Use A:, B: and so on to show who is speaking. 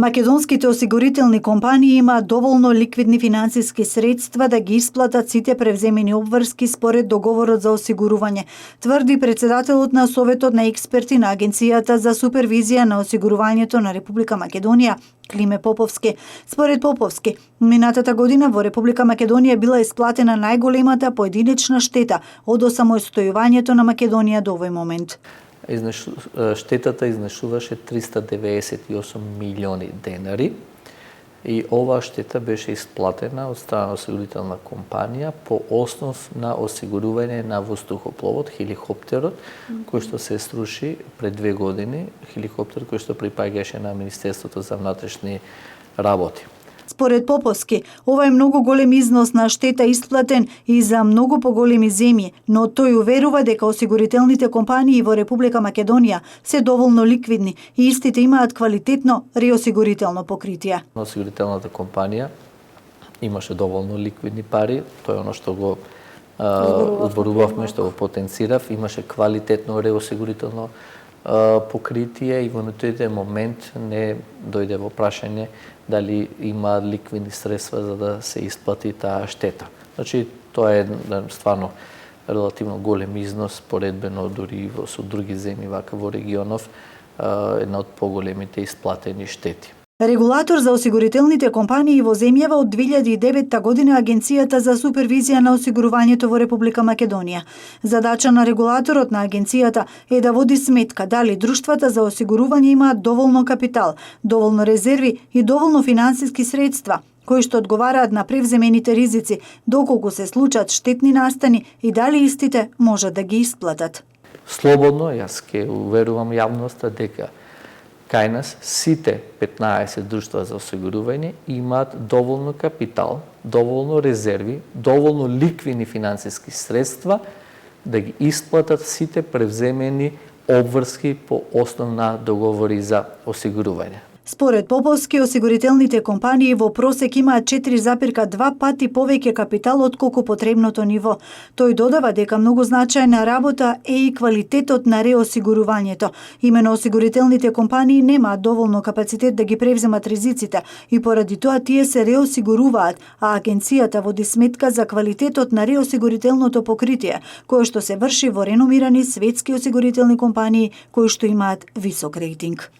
A: Македонските осигурителни компании имаат доволно ликвидни финансиски средства да ги исплатат сите превземени обврски според договорот за осигурување, тврди председателот на Советот на експерти на Агенцијата за супервизија на осигурувањето на Република Македонија, Климе Поповски. Според Поповски, минатата година во Република Македонија била исплатена најголемата поединечна штета од осамостојувањето на Македонија до овој момент.
B: Штетата изнашуваше 398 милиони денари и оваа штета беше исплатена од страна на осигурителна компанија по основ на осигурување на воздухопловот, хеликоптерот, кој што се сруши пред 2 години, хеликоптер кој што припаѓаше на Министерството за внатрешни работи.
A: Според Поповски, ова е многу голем износ на штета исплатен и за многу поголеми земји, но тој уверува дека осигурителните компании во Република Македонија се доволно ликвидни и истите имаат квалитетно реосигурително покритие.
B: Осигурителната компанија имаше доволно ликвидни пари, тоа е оно што го зборувавме, што го потенцирав, имаше квалитетно реосигурително покритие и во тој момент не дојде во прашање дали има ликвидни средства за да се исплати таа штета. Значи, тоа е стварно релативно голем износ, поредбено дури со други земји вака во регионов, една од поголемите исплатени штети.
A: Регулатор за осигурителните компании во земјава од 2009 година Агенцијата за супервизија на осигурувањето во Република Македонија. Задача на регулаторот на агенцијата е да води сметка дали друштвата за осигурување имаат доволно капитал, доволно резерви и доволно финансиски средства, кои што одговараат на превземените ризици, доколку се случат штетни настани и дали истите можат да ги исплатат.
B: Слободно, јас ќе уверувам јавноста дека кај нас сите 15 друштва за осигурување имаат доволно капитал, доволно резерви, доволно ликвидни финансиски средства да ги исплатат сите превземени обврски по основ на договори за осигурување.
A: Според Поповски, осигурителните компании во просек имаат 4,2 пати повеќе капитал отколку потребното ниво. Тој додава дека многу значајна работа е и квалитетот на реосигурувањето. Имено осигурителните компании немаат доволно капацитет да ги превземат ризиците и поради тоа тие се реосигуруваат, а агенцијата води сметка за квалитетот на реосигурителното покритие, кое што се врши во реномирани светски осигурителни компании кои што имаат висок рейтинг.